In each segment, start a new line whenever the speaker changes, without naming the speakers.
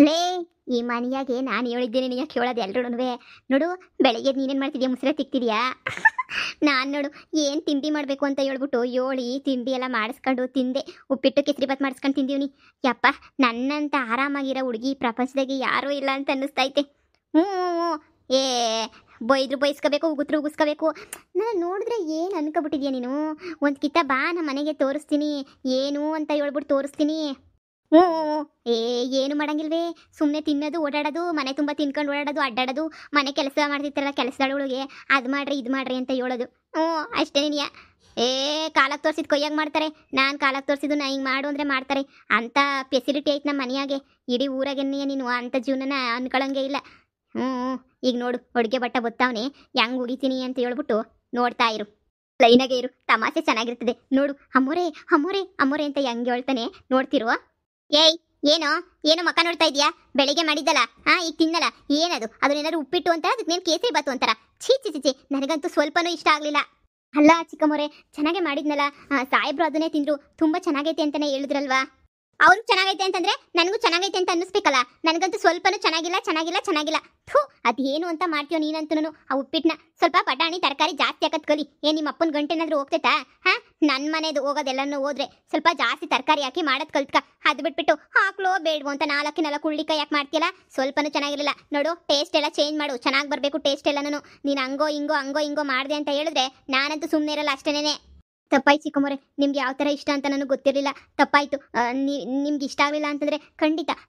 ಲೇ ಈ ಮನೆಯಾಗೆ ನಾನು ಹೇಳಿದ್ದೇನೆ ನೀನು ಕೇಳೋದು ಎಲ್ರೂ ನೋಡು. ಬೆಳಿಗ್ಗೆ ನೀನೇನು ಮಾಡ್ತಿದ್ಯಾ, ಮುಸ್ರೆ ತಿಕ್ತಿದ್ಯಾ? ನಾನು ನೋಡು ಏನು ತಿಂಡಿ ಮಾಡಬೇಕು ಅಂತ ಹೇಳ್ಬಿಟ್ಟು ಏಳಿ ತಿಂಡಿ ಎಲ್ಲ ಮಾಡಿಸ್ಕೊಂಡು ತಿಂದೆ. ಉಪ್ಪಿಟ್ಟು ಕೇಸರಿಬಾತ್ ಮಾಡಿಸ್ಕೊಂಡು ತಿಂದೀವ್ನಿ. ಯಪ್ಪ, ನನ್ನಂತ ಆರಾಮಾಗಿರೋ ಹುಡುಗಿ ಪ್ರಪಂಚದಾಗೆ ಯಾರೂ ಇಲ್ಲ ಅಂತ ಅನ್ನಿಸ್ತೈತೆ. ಹ್ಞೂ ಹ್ಞೂ ಹ್ಞೂ. ಏ ಬೈದ್ರು ಬೈಸ್ಕೋಬೇಕು, ಉಗುತ್ರು ಉಗಿಸ್ಕೋಬೇಕು. ನಾನು ನೋಡಿದ್ರೆ ಏನು ಅನ್ಕೊಬಿಟ್ಟಿದ್ಯಾ ನೀನು? ಒಂದು ಕಿತ್ತ ಬಾ, ನಮ್ಮ ಮನೆಗೆ ತೋರಿಸ್ತೀನಿ ಏನು ಅಂತ ಹೇಳ್ಬಿಟ್ಟು ತೋರಿಸ್ತೀನಿ. ಹ್ಞೂ ಏ ಏನು ಮಾಡಂಗಿಲ್ವೇ, ಸುಮ್ಮನೆ ತಿನ್ನೋದು ಓಡಾಡೋದು, ಮನೆ ತುಂಬ ತಿನ್ಕೊಂಡು ಓಡಾಡೋದು, ಅಡ್ಡಾಡೋದು, ಮನೆ ಕೆಲಸ ಮಾಡ್ತಿರ್ತಾರಲ್ಲ ಕೆಲಸದೊಳಗೆ ಅದು ಮಾಡ್ರಿ ಇದು ಮಾಡ್ರಿ ಅಂತ ಹೇಳೋದು. ಹ್ಞೂ ಅಷ್ಟೇ ನೀನಿಯ. ಏ ಕಾಲಕ್ಕೆ ತೋರಿಸಿದ ಕೊಯ್ಯಾಗ ಮಾಡ್ತಾರೆ. ನಾನು ಕಾಲಕ್ಕೆ ತೋರಿಸಿದ್ದು ನಾ ಹಿಂಗೆ ಮಾಡು ಅಂದರೆ ಮಾಡ್ತಾರೆ. ಅಂಥ ಫೆಸಿಲಿಟಿ ಐತೆ ನಮ್ಮ ಮನೆಯಾಗೆ. ಇಡೀ ಊರಾಗೆನ್ನೆಯ ನೀನು ಅಂಥ ಜೀವನನ ಅನ್ಕೊಳಂಗೆ ಇಲ್ಲ. ಹ್ಞೂ ಈಗ ನೋಡು, ಅಡುಗೆ ಬಟ್ಟ ಬತ್ತಾವನೆ ಹೆಂಗೆ ಉಗಿತೀನಿ ಅಂತ ಹೇಳ್ಬಿಟ್ಟು ನೋಡ್ತಾ ಇರು. ಲೈನಾಗೆ ಇರು, ತಮಾಷೆ ಚೆನ್ನಾಗಿರ್ತದೆ ನೋಡು. ಅಮ್ಮೋರೆ ಅಮ್ಮೋರೆ ಅಮ್ಮೋರೆ ಅಂತ ಹೆಂಗೆ ಹೇಳ್ತಾನೆ ನೋಡ್ತಿರುವ. ಏಯ್ ಏನೋ ಏನೋ ಮಕ್ಕ ನೋಡ್ತಾ ಇದೀಯಾ? ಬೆಳಿಗ್ಗೆ ಮಾಡಿದ್ದಲ್ಲ ಈಗ ತಿನ್ನಲ್ಲ. ಏನದು? ಅದನ್ನೇನಾದ್ರು ಉಪ್ಪಿಟ್ಟು ಅಂತಾರ, ಅದಕ್ಕೆ ನೀನು ಕೇಸರಿ ಬಾತು ಅಂತಾರ? ಛೀ ಛೀ ಛೀ, ನನಗಂತೂ ಸ್ವಲ್ಪನೂ ಇಷ್ಟ ಆಗಲಿಲ್ಲ. ಅಲ್ಲ ಚಿಕ್ಕಮ್ಮೋರೆ, ಚೆನ್ನಾಗೇ ಮಾಡಿದ್ನಲ್ಲ. ಸಾಹೇಬ್ರು ಅದನ್ನೇ ತಿಂದ್ರು, ತುಂಬ ಚೆನ್ನಾಗೈತೆ ಅಂತಲೇ ಹೇಳಿದ್ರಲ್ವಾ? ಅವ್ರಿಗೆ ಚೆನ್ನಾಗೈತೆ ಅಂತಂದ್ರೆ ನನಗೂ ಚೆನ್ನಾಗೈತೆ ಅಂತ ಅನ್ನಿಸ್ಬೇಕಲ್ಲ. ನನಗಂತೂ ಸ್ವಲ್ಪನೂ ಚೆನ್ನಾಗಿಲ್ಲ ಚೆನ್ನಾಗಿಲ್ಲ ಚೆನ್ನಾಗಿಲ್ಲ. ಥೂ, ಅದೇನು ಅಂತ ಮಾಡ್ತೀಯೋ ನೀನಂತೂ ಆ ಉಪ್ಪಿಟ್ಟನ್ನ. ಸ್ವಲ್ಪ ಬಟಾಣಿ ತರಕಾರಿ ಜಾಸ್ತಿ ಹಾಕತ್ ಕಲಿ. ನಿಮ್ಮ ಅಪ್ಪನ ಗಂಟೆನಾದ್ರೂ ಹೋಗ್ತೈತಾ? ನನ್ನ ಮನೆದು ಹೋಗೋದೆಲ್ಲನೂ ಹೋದ್ರೆ ಸ್ವಲ್ಪ ಜಾಸ್ತಿ ತರಕಾರಿ ಹಾಕಿ ಮಾಡೋದು ಕಲ್ತ್ಕ. ಅದು ಬಿಟ್ಬಿಟ್ಟು ಹಾಕ್ಲೋ ಬೇಡವೋ ಅಂತ ನಾಲ್ಕು ಹುಳ್ಳಿಕಾಯಿ ಯಾಕೆ ಮಾಡ್ತೀಯಲ್ಲ? ಸ್ವಲ್ಪನೂ ಚೆನ್ನಾಗಿರಲಿಲ್ಲ ನೋಡು. ಟೇಸ್ಟ್ ಎಲ್ಲ ಚೇಂಜ್ ಮಾಡು, ಚೆನ್ನಾಗಿ ಬರಬೇಕು ಟೇಸ್ಟ್ ಎಲ್ಲನೂ. ನೀನು ಹಂಗೋ ಹಿಂಗೋ ಮಾಡಿದೆ ಅಂತ ಹೇಳಿದ್ರೆ ನಾನಂತೂ ಸುಮ್ಮನೆ ಇರಲ್ಲ ಅಷ್ಟೇನೆ. ತಪ್ಪಾಯ್ತು ಚಿಕ್ಕಮ್ಮರೆ, ನಿಮ್ಗೆ ಯಾವ ಥರ ಇಷ್ಟ ಅಂತ ನನಗೆ ಗೊತ್ತಿರಲಿಲ್ಲ. ತಪ್ಪಾಯಿತು. ನಿಮ್ಗೆ ಇಷ್ಟ ಆಗಲಿಲ್ಲ ಅಂತಂದರೆ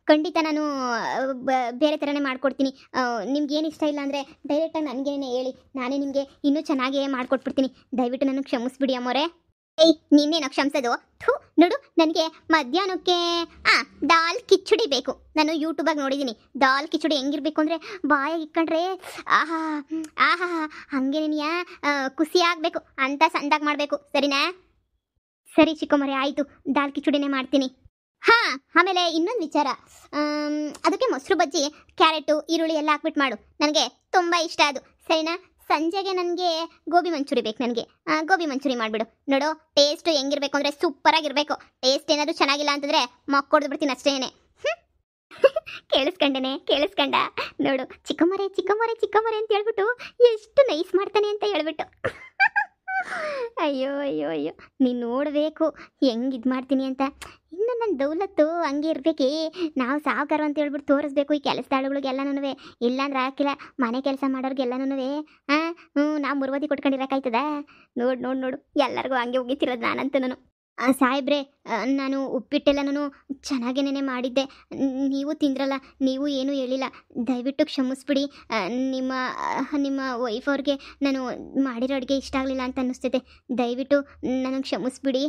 ಖಂಡಿತ ನಾನು ಬೇರೆ ಥರನೇ ಮಾಡಿಕೊಡ್ತೀನಿ. ನಿಮ್ಗೆ ಏನು ಇಷ್ಟ ಇಲ್ಲ ಅಂದರೆ ಡೈರೆಕ್ಟಾಗಿ ನನಗೇನೆ ಹೇಳಿ, ನಾನೇ ನಿಮಗೆ ಇನ್ನೂ ಚೆನ್ನಾಗೇ ಮಾಡಿಕೊಟ್ಬಿಡ್ತೀನಿ. ದಯವಿಟ್ಟು ನನಗೆ ಕ್ಷಮಿಸ್ಬಿಡಿ ಅಮ್ಮೋರೆ. ಏಯ್ ನಿನ್ನೇನೋ ಕ್ಷಮಿಸೋದು? ಥೂ ನೋಡು, ನನಗೆ ಮಧ್ಯಾಹ್ನಕ್ಕೆ ದಾಲ್ ಕಿಚಡಿ ಬೇಕು. ನಾನು ಯೂಟ್ಯೂಬಾಗಿ ನೋಡಿದ್ದೀನಿ. ದಾಲ್ ಕಿಚಡಿ ಹೆಂಗಿರ್ಬೇಕು ಅಂದರೆ ಬಾಯಾಗಿ ಇಟ್ಕೊಂಡ್ರೆ ಆಹಾ ಆಹಾ ಹಾಗೆ ನೀನಿಯ ಖುಷಿ ಆಗಬೇಕು ಅಂತ ಸಂದಾಗಿ ಮಾಡಬೇಕು. ಸರಿನಾ? ಸರಿ ಚಿಕ್ಕಮ್ಮರೆ, ಆಯಿತು, ದಾಲ್ ಕಿಚಡಿನೇ ಮಾಡ್ತೀನಿ. ಆಮೇಲೆ ಇನ್ನೊಂದು ವಿಚಾರ, ಅದಕ್ಕೆ ಮೊಸರು ಬಜ್ಜಿ, ಕ್ಯಾರೆಟು, ಈರುಳ್ಳಿ ಎಲ್ಲ ಹಾಕ್ಬಿಟ್ಟು ಮಾಡು. ನನಗೆ ತುಂಬ ಇಷ್ಟ ಅದು. ಸರಿನಾ? ಸಂಜೆಗೆ ನನಗೆ ಗೋಬಿ ಮಂಚೂರಿ ಬೇಕು. ನನಗೆ ಗೋಬಿ ಮಂಚೂರಿ ಮಾಡಿಬಿಡು. ನೋಡು, ಟೇಸ್ಟು ಹೆಂಗಿರ್ಬೇಕು ಅಂದರೆ ಸೂಪರಾಗಿರಬೇಕು. ಟೇಸ್ಟ್ ಏನಾದರೂ ಚೆನ್ನಾಗಿಲ್ಲ ಅಂತಂದರೆ ಮಕ್ಕೊಡ್ದು ಬಿಡ್ತೀನಿ ಅಷ್ಟೇನೆ. ಕೇಳಿಸ್ಕೊಂಡ ನೋಡು, ಚಿಕ್ಕಮ್ಮರೆ ಅಂತ ಹೇಳ್ಬಿಟ್ಟು ಎಷ್ಟು ನೈಸ್ ಮಾಡ್ತಾನೆ ಅಂತ ಹೇಳ್ಬಿಟ್ಟು. ಅಯ್ಯೋ ಅಯ್ಯೋ ಅಯ್ಯೋ, ನೀನು ನೋಡಬೇಕು ಹೆಂಗೆ ಇದು ಮಾಡ್ತೀನಿ ಅಂತ. ಇನ್ನು ನನ್ನ ದೌಲತ್ತು ಹಂಗೆ ಇರಬೇಕೇ. ನಾವು ಸಾವುಕಾರ ಅಂತ ಹೇಳ್ಬಿಟ್ಟು ತೋರಿಸ್ಬೇಕು ಈ ಕೆಲಸದಾಳುಗಳಿಗೆಲ್ಲನೂ. ಇಲ್ಲಾಂದ್ರೆ ಹಾಕಿಲ್ಲ, ಮನೆ ಕೆಲಸ ಮಾಡೋರಿಗೆಲ್ಲನೂ ನಾವು ಮುರುವದಿ ಕೊಟ್ಕೊಂಡಿರೋಕ್ಕಾಯ್ತದ? ನೋಡು ಎಲ್ಲರಿಗೂ ಹಂಗೆ ಹೋಗಿತಿರೋದು ನಾನಂತೂ. ಸಾಹೇಬ್ರೆ, ನಾನು ಉಪ್ಪಿಟ್ಟೆಲ್ಲನೂ ಚೆನ್ನಾಗೇನೆ ಮಾಡಿದ್ದೆ. ನೀವು ತಿಂದ್ರಲ್ಲ, ನೀವು ಏನೂ ಹೇಳಿಲ್ಲ. ದಯವಿಟ್ಟು ಕ್ಷಮಿಸ್ಬಿಡಿ. ನಿಮ್ಮ ವೈಫ್ ಅವ್ರಿಗೆ ನಾನು ಮಾಡಿರೋ ಅಡುಗೆ ಇಷ್ಟ ಆಗಲಿಲ್ಲ ಅಂತ ಅನ್ನಿಸ್ತೈತೆ. ದಯವಿಟ್ಟು ನನಗೆ ಕ್ಷಮಿಸ್ಬಿಡಿ.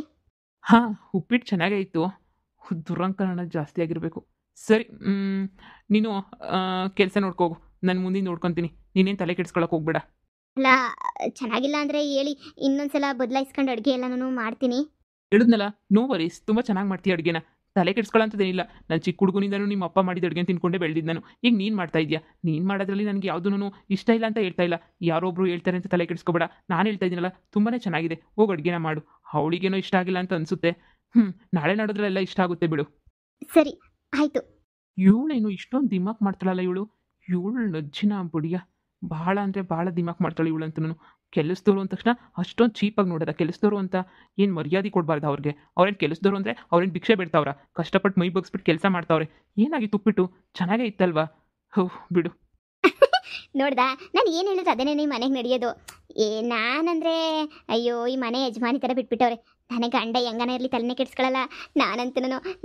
ಉಪ್ಪಿಟ್ಟು ಚೆನ್ನಾಗೇ ಇತ್ತು. ದುರಂಕರಣ ಜಾಸ್ತಿ ಆಗಿರಬೇಕು. ಸರಿ, ನೀನು ಕೆಲಸ ನೋಡ್ಕೋಗು, ನಾನು ಮುಂದಿನ ನೋಡ್ಕೊತೀನಿ. ನೀನೇನು ತಲೆ ಕೆಡಿಸ್ಕೊಳಕ್ಕೆ ಹೋಗ್ಬೇಡ.
ಅಲ್ಲ, ಚೆನ್ನಾಗಿಲ್ಲ ಅಂದರೆ ಹೇಳಿ, ಇನ್ನೊಂದ್ಸಲ ಬದಲಾಯಿಸ್ಕೊಂಡು ಅಡುಗೆ ಎಲ್ಲನೂ ಮಾಡ್ತೀನಿ.
ಹೇಳಿದ್ನಲ್ಲ, ನೋ ವರೀಸ್, ತುಂಬ ಚೆನ್ನಾಗಿ ಮಾಡ್ತೀಯ ಅಡುಗೆನ. ತಲೆ ಕೆಡಿಸ್ಕೊಳ್ಳೋಂಥದ್ದೇನಿಲ್ಲ. ನಾನು ಚಿಕ್ಕ ಹುಡುಗನಿಂದನೂ ನಿಮ್ಮ ಅಪ್ಪ ಮಾಡಿದ ಅಡುಗೆ ತಿನ್ಕೊಂಡೇ ಬೆಳೆದಿದ್ದು ನಾನು. ಈಗ ನೀನು ಮಾಡ್ತಾ ಇದೆಯಾ. ನೀನು ಮಾಡೋದ್ರಲ್ಲಿ ನನಗೆ ಯಾವುದೂ ಇಷ್ಟ ಇಲ್ಲ ಅಂತ ಹೇಳ್ತಾ ಇಲ್ಲ. ಯಾರೊಬ್ರು ಹೇಳ್ತಾರೆ ಅಂತ ತಲೆ ಕೆಡಿಸ್ಕೊಬೇಡ. ನಾನು ಹೇಳ್ತಾ ಇದ್ದೀನಲ್ಲ, ತುಂಬಾ ಚೆನ್ನಾಗಿದೆ, ಹೋಗಿ ಅಡುಗೆನ ಮಾಡು. ಅವಳಿಗೇನೋ ಇಷ್ಟ ಆಗಿಲ್ಲ ಅಂತ ಅನಿಸುತ್ತೆ. ನಾಳೆ ನಾಡೋದ್ರೆಲ್ಲ ಇಷ್ಟ ಆಗುತ್ತೆ ಬಿಡು.
ಸರಿ ಆಯಿತು.
ಇವಳೇನು ಇಷ್ಟೊಂದು ದಿಮಾಕ್ ಮಾಡ್ತಾಳಲ್ಲ ಇವಳು ನಜ್ಜಿನ ಬುಡಿಯ. ಭಾಳ ಅಂದರೆ ಭಾಳ ದಿಮಾಕ್ ಮಾಡ್ತಾಳೆ ಇವಳಂತೂ. ಕೆಲಸದವರು ಅಂದ ತಕ್ಷಣ ಅಷ್ಟೊಂದು ಚೀಪಾಗಿ ನೋಡೋದ? ಕೆಲಸದವರು ಅಂತ ಏನು ಮರ್ಯಾದೆ ಕೊಡಬಾರ್ದು ಅವ್ರಿಗೆ? ಅವ್ರೇನು ಕೆಲಸದವರು ಅಂದರೆ ಅವ್ರೇನು ಭಿಕ್ಷೆ ಬಿಡ್ತಾವ್ರ? ಕಷ್ಟಪಟ್ಟು ಮೈ ಬಗ್ಸ್ಬಿಟ್ಟು ಕೆಲಸ ಮಾಡ್ತಾವ್ರೆ. ಏನಾಗಿತ್ತು ಉಪ್ಪಿಟ್ಟು? ಚೆನ್ನಾಗೇ ಇತ್ತಲ್ವಾ? ಬಿಡು.
ನೋಡ್ದಾ, ನಾನು ಏನು ಹೇಳಿದ್ರೆ ಅದೇನೇ ನಿಮ್ಮ ಮನೆಗೆ ನಡೆಯೋದು. ನಾನಂದರೆ ಅಯ್ಯೋ, ಈ ಮನೆ ಯಜಮಾನಿ ಥರ ಬಿಟ್ಬಿಟ್ಟವ್ರೆ. ನನಗೆ ಗಂಡ ಹೆಂಗನ ಇರಲಿ ತಲೆನೇ ಕೆಡಿಸ್ಕೊಳ್ಳಲ್ಲ. ನಾನಂತೂ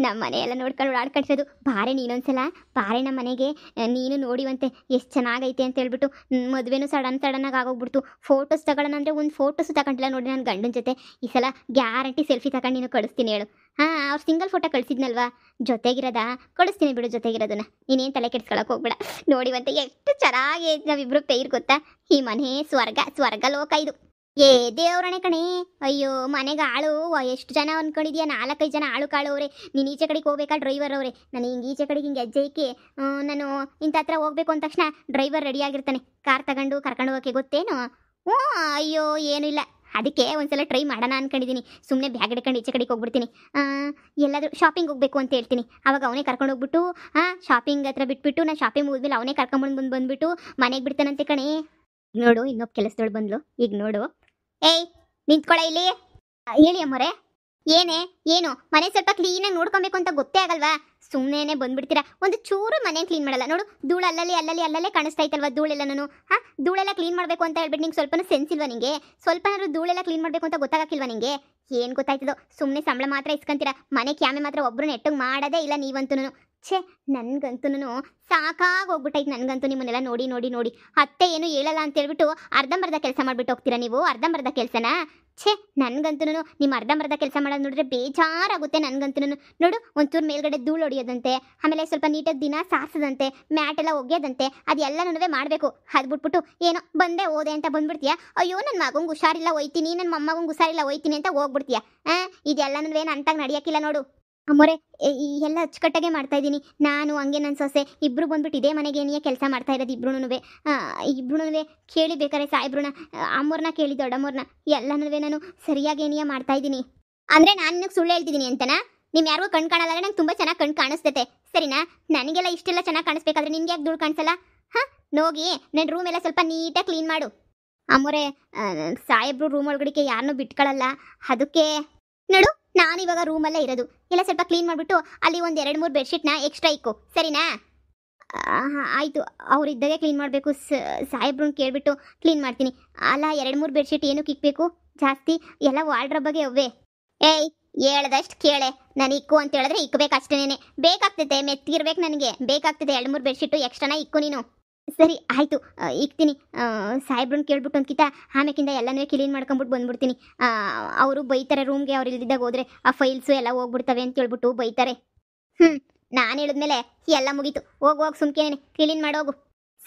ನಮ್ಮ ಮನೆಯೆಲ್ಲ ನೋಡ್ಕೊಂಡು ಓಡಾಡ್ಕೊಂಡಿರೋದು. ಬಾರೆ ನೀನೊಂದ್ಸಲ ಬಾರೆ ನಮ್ಮ ಮನೆಗೆ, ನೀನು ನೋಡಿವಂತೆ ಎಷ್ಟು ಚೆನ್ನಾಗೈತೆ ಅಂತ ಹೇಳ್ಬಿಟ್ಟು. ಮದುವೆನೂ ಸಡನ್ನಾಗಿ ಆಗೋಗ್ಬಿಡ್ತು. ಫೋಟೋಸ್ ತಗೊಳ್ಳೋಣ ಅಂದರೆ ಒಂದು ಫೋಟೋಸು ತಗೊಂಡಿಲ್ಲ ನೋಡಿ ನನ್ನ ಗಂಡನ ಜೊತೆ. ಈ ಸಲ ಗ್ಯಾರಂಟಿ ಸೆಲ್ಫಿ ತಗೊಂಡು ನೀನು ಕಳಿಸ್ತೀನಿ ಹೇಳು. ಅವ್ರು ಸಿಂಗಲ್ ಫೋಟೋ ಕಳಿಸಿದ್ನಲ್ವಾ, ಜೊತೆಗಿರೋದಾ? ಕಳಿಸ್ತೀನಿ ಬಿಡು ಜೊತೆಗಿರೋದನ್ನ. ನೀನೇನು ತಲೆ ಕೆಡಿಸ್ಕೊಳಕ್ಕೆ ಹೋಗ್ಬೇಡ. ನೋಡಿವಂತೆ ಎಷ್ಟು ಚೆನ್ನಾಗಿ ನಾವಿಬ್ಬರು ಪೇರ್ ಗೊತ್ತಾ? ಈ ಮನೆ ಸ್ವರ್ಗ ಲೋಕ ಇದು. ದೇವ್ರಣೆ ಕಣೆ. ಅಯ್ಯೋ, ಮನೆಗೆ ಆಳು ಎಷ್ಟು ಜನ ಅಂದ್ಕೊಂಡಿದ್ಯಾ? 4-5 ಜನ ಆಳು ಕಾಳು ಅವರೇ. ನೀನು ಈಚೆ ಕಡೆಗೆ ಹೋಗ್ಬೇಕಾ ಡ್ರೈವರ್ ಅವರೇ. ನಾನು ಹಿಂಗೆ ಈಚೆ ಕಡೆಗೆ ಹಿಂಗೆ ಹೆಜ್ಜೆ ಇಕ್ಕಿ ನಾನು ಇಂಥ ಹತ್ರ ಹೋಗ್ಬೇಕು ಅಂದ ತಕ್ಷಣ ಡ್ರೈವರ್ ರೆಡಿಯಾಗಿರ್ತಾನೆ. ಕಾರ್ ತಗೊಂಡು ಕರ್ಕೊಂಡು ಹೋಗೋಕ್ಕೆ ಗೊತ್ತೇನು? ಅಯ್ಯೋ ಏನೂ ಇಲ್ಲ. ಅದಕ್ಕೆ ಒಂದ್ಸಲ ಟ್ರೈ ಮಾಡೋಣ ಅನ್ಕೊಂಡಿದ್ದೀನಿ. ಸುಮ್ಮನೆ ಬ್ಯಾಗ್ ಹಿಡ್ಕೊಂಡು ಈಚೆ ಕಡೆಗೆ ಹೋಗ್ಬಿಡ್ತೀನಿ. ಎಲ್ಲಾದರೂ ಶಾಪಿಂಗ್ ಹೋಗಬೇಕು ಅಂತ ಹೇಳ್ತೀನಿ. ಅವಾಗ ಅವನೇ ಕರ್ಕೊಂಡು ಹೋಗ್ಬಿಟ್ಟು ಶಾಪಿಂಗ್ ಹತ್ರ ಬಿಟ್ಬಿಟ್ಟು ನಾನು ಶಾಪಿಂಗ್ ಮುಗಿದ್ಮೇಲೆ ಅವನೇ ಬಂದ್ಬಿಟ್ಟು ಮನೆಗೆ ಬಿಡ್ತಾನಂತೆ ಕಣೆ. ನೋಡು ಇನ್ನೊಬ್ಬ ಕೆಲಸದವಳು ಬಂದ್ಲು. ಈಗ ನೋಡು, ಏಯ್ ನಿಂತ್ಕೊಳ್ಳ ಇಲ್ಲಿ. ಹೇಳಿ ಅಮ್ಮೋರೆ. ಏನು ಮನೆ ಸ್ವಲ್ಪ ಕ್ಲೀನಾಗಿ ನೋಡ್ಕೊಬೇಕು ಅಂತ ಗೊತ್ತೇ ಆಗಲ್ವಾ? ಸುಮ್ಮನೆ ಬಂದ್ಬಿಡ್ತೀರಾ. ಒಂದು ಚೂರು ಮನೆ ಕ್ಲೀನ್ ಮಾಡಲ್ಲ. ನೋಡು ಧೂಳು ಅಲ್ಲಲ್ಲೇ ಕಾಣಿಸ್ತಾ ಇತ್ತಲ್ವಾ ಧೂಳೆಲ್ಲನೂ. ಧೂಳೆಲ್ಲ ಕ್ಲೀನ್ ಮಾಡಬೇಕು ಅಂತ ಹೇಳ್ಬಿಟ್ಟು ನಿಂಗೆ ಸ್ವಲ್ಪನೂ ಸೆನ್ಸ್ ಇಲ್ವಾ? ನಿಂಗೆ ಸ್ವಲ್ಪನಾದ್ರು ಧೂಳೆಲ್ಲ ಕ್ಲೀನ್ ಮಾಡಬೇಕು ಅಂತ ಗೊತ್ತಾಗಕ್ಕಿಲ್ವಾ ನಿಂಗೆ? ಏನು ಗೊತ್ತಾಯ್ತದೋ, ಸುಮ್ಮನೆ ಸಂಬಳ ಮಾತ್ರ ಇಸ್ಕೊಂತೀರಾ, ಮನೆ ಕ್ಯಾಮೆ ಮಾತ್ರ ಒಬ್ಬರು ನೆಟ್ಟಗೆ ಮಾಡೋದೇ ಇಲ್ಲ ನೀವಂತೂ. ಛೇ, ನನ್ಗಂತೂ ಸಾಕಾಗೋಗ್ಬಿಟ್ಟೈತೆ. ನನಗಂತೂ ನಿಮ್ಮನ್ನೆಲ್ಲ ನೋಡಿ ನೋಡಿ ನೋಡಿ ಅತ್ತೆ ಏನು ಹೇಳಲ್ಲ ಅಂತ ಹೇಳ್ಬಿಟ್ಟು ಅರ್ಧಂಬರ್ಧ ಕೆಲಸ ಮಾಡ್ಬಿಟ್ಟು ಹೋಗ್ತೀರಾ ನೀವು. ಅರ್ಧಂಬರ್ಧ ಕೆಲಸನ? ಛೇ, ನನ್ಗಂತೂ ನಿಮ್ಮ ಅರ್ಧಂಬರ್ಧ ಕೆಲಸ ಮಾಡೋದು ನೋಡಿದ್ರೆ ಬೇಜಾರಾಗುತ್ತೆ ನನಗಂತೂ. ನೋಡು, ಒಂಚೂರು ಮೇಲ್ಗಡೆ ಧೂಳು ಹೊಡಿಯೋದಂತೆ, ಆಮೇಲೆ ಸ್ವಲ್ಪ ನೀಟಾಗಿ ದಿನ ಸಾರಿಸೋದಂತೆ, ಮ್ಯಾಟ್ ಎಲ್ಲ ಒಗೆಯೋದಂತೆ, ಅದೆಲ್ಲನೂ ಮಾಡಬೇಕು. ಅದು ಬಿಟ್ಬಿಟ್ಟು ಏನೋ ಬಂದೆ ಹೋದೆ ಅಂತ ಬಂದ್ಬಿಡ್ತೀಯಾ. ಅಯ್ಯೋ ನನ್ನ ಮಗಂಗೆ ಹುಷಾರಿಲ್ಲ ಹೋಯ್ತೀನಿ, ನನ್ನ ಮೊಮ್ಮಗಂಗೆ ಹುಷಾರಿಲ್ಲ ಹೋಯ್ತೀನಿ ಅಂತ ಹೋಗ್ಬಿಡ್ತೀಯಾ. ಇದೆಲ್ಲನೂ ಏನು ಅಂತಾಗ ನಡೆಯೋಕ್ಕಿಲ್ಲ ನೋಡು ಅಮ್ಮೋರೆ. ಎಲ್ಲ ಅಚ್ಚುಕಟ್ಟಾಗೆ ಮಾಡ್ತಾ ಇದ್ದೀನಿ ನಾನು, ಹಂಗೆ ನನ್ನ ಸೊಸೆ ಇಬ್ಬರು ಬಂದ್ಬಿಟ್ಟು ಇದೇ ಮನೆಗೆ ಏನಿಯೇ ಕೆಲಸ ಮಾಡ್ತಾ ಇರೋದು. ಇಬ್ರು ಕೇಳಿ ಬೇಕಾರೆ ಸಾಯಿಬ್ರನ್ನ, ಅಮ್ಮವ್ರನ್ನ ಕೇಳಿ ದೊಡ್ಡಮ್ಮವ್ರನ್ನ, ಎಲ್ಲನೂ ನಾನು ಸರಿಯಾಗಿ ಏನಿಯೇ ಮಾಡ್ತಾ ಇದ್ದೀನಿ. ಅಂದರೆ ನಾನು ನಿನಗೆ ಸುಳ್ಳು ಹೇಳ್ತಿದ್ದೀನಿ ಅಂತನಾ? ನೀವು ಯಾರಿಗೂ ಕಣ್ ಕಾಣಲ್ಲ, ನಂಗೆ ತುಂಬ ಚೆನ್ನಾಗಿ ಕಣ್ ಕಾಣಿಸ್ತೈತೆ ಸರಿನಾ? ನನಗೆಲ್ಲ ಇಷ್ಟೆಲ್ಲ ಚೆನ್ನಾಗಿ ಕಾಣಿಸ್ಬೇಕಾದ್ರೆ ನಿನ್ಗೆ ಯಾಕೆ ಧೂಳು ಕಾಣಿಸಲ್ಲ? ನೋಗಿ ನನ್ನ ರೂಮ್ ಎಲ್ಲ ಸ್ವಲ್ಪ ನೀಟಾಗಿ ಕ್ಲೀನ್ ಮಾಡು ಅಮ್ಮೋರೆ. ಸಾಯಿಬ್ರು ರೂಮ್ ಒಳಗಡಿಕೆ ಯಾರನ್ನೂ ಬಿಟ್ಕೊಳ್ಳಲ್ಲ. ಅದಕ್ಕೆ ನೋಡು, ನಾನು ಇವಾಗ ರೂಮಲ್ಲೇ ಇರೋದು. ಎಲ್ಲ ಸ್ವಲ್ಪ ಕ್ಲೀನ್ ಮಾಡಿಬಿಟ್ಟು ಅಲ್ಲಿ ಒಂದು 2-3 ಬೆಡ್ಶೀಟ್ನ ಎಕ್ಸ್ಟ್ರಾ ಇಕ್ಕು ಸರಿನಾ? ಆಯಿತು, ಅವರಿದ್ದಾಗೆ ಕ್ಲೀನ್ ಮಾಡಬೇಕು. ಸಾಯಿಬ್ರನ್ನ ಕೇಳಿಬಿಟ್ಟು ಕ್ಲೀನ್ ಮಾಡ್ತೀನಿ. ಅಲ್ಲ 2-3 ಬೆಡ್ಶೀಟ್ ಏನಕ್ಕೆ ಇಕ್ಬೇಕು ಜಾಸ್ತಿ? ಎಲ್ಲ ವಾರ್ಡ್ರೋಬ್ಗೆ ಅವೇ. ಏಯ್ ಹೇಳ್ದಷ್ಟು ಕೇಳೆ. ನಾನು ಇಕ್ಕು ಅಂತ ಹೇಳಿದ್ರೆ ಇಕ್ಬೇಕು ಅಷ್ಟೇನೆ. ಬೇಕಾಗ್ತೈತೆ, ಮೆತ್ತಿರ್ಬೇಕು ನನಗೆ, ಬೇಕಾಗ್ತದೆ 2-3 ಬೆಡ್ಶೀಟು ಎಕ್ಸ್ಟ್ರಾನ ಇಕ್ಕು ನೀನು. ಸರಿ ಆಯಿತು, ಇಕ್ತೀನಿ. ಸಾಯಿಬ್ರನ್ನ ಕೇಳ್ಬಿಟ್ಟು ಅಂದ್ಕಿತ ಆಮೇಕಿಂದ ಎಲ್ಲನೂ ಕ್ಲೀನ್ ಮಾಡ್ಕೊಂಬಿಟ್ಟು ಬಂದ್ಬಿಡ್ತೀನಿ. ಅವರು ಬೈತಾರೆ ರೂಮ್ಗೆ, ಅವ್ರು ಇಲ್ದಿದ್ದಾಗ ಹೋದ್ರೆ ಆ ಫೈಲ್ಸು ಎಲ್ಲ ಹೋಗ್ಬಿಡ್ತವೆ ಅಂತ ಹೇಳ್ಬಿಟ್ಟು ಬೈತಾರೆ. ನಾನು ಹೇಳಿದ್ಮೇಲೆ ಎಲ್ಲ ಮುಗೀತು. ಹೋಗು ಸುಮ್ಕೇನೆ ಕ್ಲೀನ್ ಮಾಡೋಗು.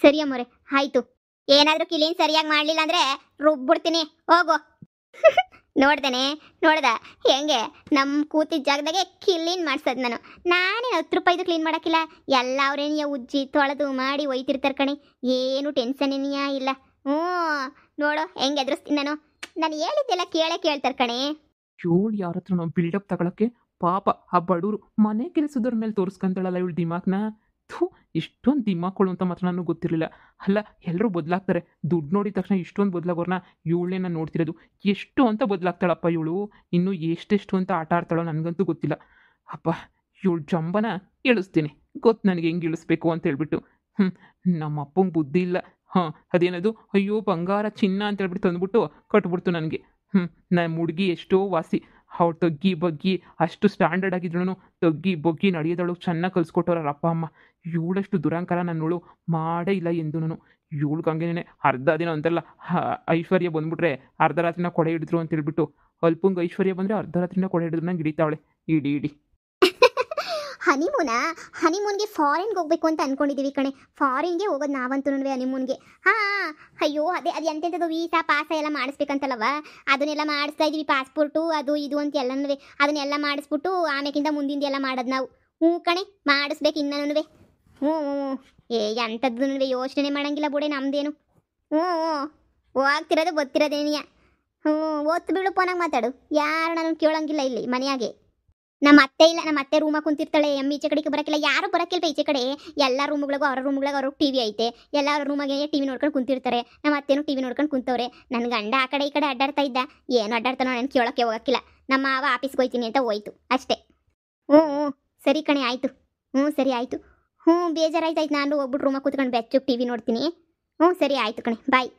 ಸರಿ ಅಮ್ಮೋರೆ ಆಯಿತು. ಏನಾದರೂ ಕ್ಲೀನ್ ಸರಿಯಾಗಿ ಮಾಡಲಿಲ್ಲ ಅಂದರೆ ರುಬ್ಬಿಡ್ತೀನಿ, ಹೋಗು. ನೋಡ್ದ ಹೆಂಗೆ ನಮ್ಮ ಕೂತಿದ್ದ ಜಾಗದಾಗೆ ಕ್ಲೀನ್ ಮಾಡ್ಸೋದು ನಾನೇ 10 ರೂಪಾಯಿದು ಕ್ಲೀನ್ ಮಾಡೋಕ್ಕಿಲ್ಲ. ಎಲ್ಲ ಅವ್ರೇನಿಯ ಉಜ್ಜಿ ತೊಳೆದು ಮಾಡಿ ಒಯ್ತಿರ್ತಾರೆ ಕಣೆ. ಏನು ಟೆನ್ಷನ್ ಏನಿಯಾ ಇಲ್ಲ. ನೋಡು ಹೆಂಗೆ ಎದುರಿಸ್ತೀನಿ ನಾನು ಹೇಳಿದ್ದೆಲ್ಲ ಕೇಳ್ತಾರೆ ಕಣೆ.
ಇವಳು ಯಾರ ಹತ್ರ ನಾವು ಬಿಲ್ಡಪ್ ತಗೊಳಕ್ಕೆ ಪಾಪ ಆ ಬಡವರು ಮನೆ ಕೆಲಸದವ್ರ ಮೇಲೆ ತೋರಿಸ್ಕೊಂತಾಳಲ್ಲ ಇವಳು ದಿಮಾಕ್ನ. ಇಷ್ಟೊಂದು ದಿಮಾಕ್ಗಳು ಅಂತ ಮಾತ್ರ ನನಗೆ ಗೊತ್ತಿರಲಿಲ್ಲ. ಅಲ್ಲ, ಎಲ್ಲರೂ ಬದಲಾಗ್ತಾರೆ. ದುಡ್ಡು ನೋಡಿದ ತಕ್ಷಣ ಇಷ್ಟೊಂದು ಬದಲಾಗೋರ್ನ ಇವಳೇ ನಾನು ನೋಡ್ತಿರೋದು. ಎಷ್ಟು ಅಂತ ಬದಲಾಗ್ತಾಳಪ್ಪ ಇವಳು. ಇನ್ನೂ ಎಷ್ಟೆಷ್ಟು ಅಂತ ಆಟ ಆಡ್ತಾಳೋ ನನಗಂತೂ ಗೊತ್ತಿಲ್ಲ. ಅಪ್ಪ, ಇವಳು ಜಂಬನ ಇಳಿಸ್ತೀನಿ, ಗೊತ್ತು ನನಗೆ ಹೆಂಗೆ ಇಳಿಸ್ಬೇಕು ಅಂತ ಹೇಳ್ಬಿಟ್ಟು. ನಮ್ಮ ಅಪ್ಪಂಗೆ ಬುದ್ಧಿ ಇಲ್ಲ. ಅದೇನದು, ಅಯ್ಯೋ ಬಂಗಾರ ಚಿನ್ನ ಅಂತ ಹೇಳ್ಬಿಟ್ಟು ತಂದ್ಬಿಟ್ಟು ಕಟ್ಬಿಡ್ತು ನನಗೆ. ನನ್ನ ಹುಡುಗಿ ಎಷ್ಟೋ ವಾಸಿ. ಅವ್ಳು ತಗ್ಗಿ ಬಗ್ಗಿ ಅಷ್ಟು ಸ್ಟ್ಯಾಂಡರ್ಡ್ ಆಗಿದ್ಳು, ತಗ್ಗಿ ಬಗ್ಗಿ ನಡೆಯೋದಳು ಚೆನ್ನಾಗಿ ಕಲಿಸ್ಕೊಟ್ಟವ್ರ ಅಪ್ಪ ಅಮ್ಮ. ಇವಳಷ್ಟು ದುರಂಕಾರ ನನ್ನೋಳು ಮಾಡೇ ಇಲ್ಲ ಎಂದೂ. ಇವಳಿಗೆ ಹಂಗೇನೆ ಅರ್ಧ ದಿನ ಅಂತೆಲ್ಲ ಐಶ್ವರ್ಯ ಬಂದ್ಬಿಟ್ರೆ ಅರ್ಧ ರಾತ್ರಿನ ಕೊಡೆ ಹಿಡಿದ್ರು ಅಂತ ಹೇಳ್ಬಿಟ್ಟು, ಅಲ್ಪಂಗೆ ಐಶ್ವರ್ಯ ಬಂದರೆ ಅರ್ಧ ರಾತ್ರಿನ ಕೊಡೆ ಹಿಡಿದ್ರು ನಂಗೆ ಹಿಡಿತಾವಳೆ ಇಡಿ.
ಹನಿಮೂನ್ಗೆ ಫಾರಿನ್ಗೆ ಹೋಗ್ಬೇಕು ಅಂತ ಅನ್ಕೊಂಡಿದ್ದೀವಿ ಕಣೆ. ಫಾರಿನ್ಗೆ ಹೋಗೋದು ನಾವಂತೂ ಹನಿಮೂನ್ಗೆ. ಅಯ್ಯೋ ಅದು ಎಂತೆಂಥದ್ದು ವೀಸಾ ಪಾಸ ಎಲ್ಲ ಮಾಡಿಸ್ಬೇಕಂತಲ್ಲವ, ಅದನ್ನೆಲ್ಲ ಮಾಡಿಸ್ತಾ ಇದೀವಿ. ಪಾಸ್ಪೋರ್ಟು ಅದು ಇದು ಅಂತ ಎಲ್ಲನೂ ಅದನ್ನೆಲ್ಲ ಮಾಡಿಸ್ಬಿಟ್ಟು ಆಮೇಕಿಂದ ಮುಂದಿಂದು ಎಲ್ಲ ಮಾಡೋದು ನಾವು. ಕಣೆ ಮಾಡಿಸ್ಬೇಕು ಇನ್ನೂ. ಎಂಥದ್ದು ಯೋಚನೆ ಮಾಡೋಂಗಿಲ್ಲ ಬಿಡೆ ನಮ್ದೇನು. ಹೋಗ್ತಿರೋದು ಗೊತ್ತಿರೋದೇನಿಯ. ಓದ್ತು ಬೀಳು ಫೋನಾಗ ಮಾತಾಡು, ಯಾರು ನಾನು ಕೇಳೋಂಗಿಲ್ಲ ಇಲ್ಲಿ ಮನೆಯಾಗೆ. ನಮ್ಮ ಅತ್ತೆ ಇಲ್ಲ, ನಮ್ಮ ಅತ್ತೆ ರೂಮಾಗ ಕುಂತಿರ್ತಾಳೆ. ಈಚೆ ಕಡೆಗೆ ಬರೋಕ್ಕಿಲ್ಲ, ಯಾರು ಬರೋಕ್ಕಿಲ್ಲ ಈಚೆ ಕಡೆ. ಎಲ್ಲ ರೂಮ್ಗಳಿಗೂ ಅವ್ರ ಟಿವಿ ಐತೆ. ಎಲ್ಲ ಅವ್ರ ರೂಮಾಗೆ ಟಿವಿ ನೋಡ್ಕೊಂಡು ಕುಂತಿರ್ತಾರೆ. ನಮ್ಮ ಅತ್ತೆನೂ ಟಿವಿ ನೋಡ್ಕೊಂಡು ಕುಂತವ್ರೆ. ನನ್ನ ಗಂಡ ಆ ಕಡೆ ಈ ಕಡೆ ಅಡ್ಡಾಡ್ತಾ ಇದ್ದ. ಏನು ಅಡ್ಡಾಡ್ತಾನೋ ನಾನು ಕೇಳೋಕ್ಕೆ ಹೋಗಕ್ಕಿಲ್ಲ. ನಮ್ಮ ಮಾವ ಆಫೀಸ್ಗೆ ಹೋಯ್ತೀನಿ ಅಂತ ಹೋಯ್ತು ಅಷ್ಟೇ. ಸರಿ ಕಣೆ ಆಯಿತು. ಸರಿ ಆಯಿತು. ಬೇಜಾರಾಯ್ತಾಯ್ತು. ನಾನು ಹೋಗ್ಬಿಟ್ಟು ರೂಮಾಗ ಕೂತ್ಕೊಂಡು ಬೆಚ್ಚಗೆ ಟಿವಿ ನೋಡ್ತೀನಿ. ಸರಿ ಆಯಿತು ಕಣೆ, ಬಾಯ್.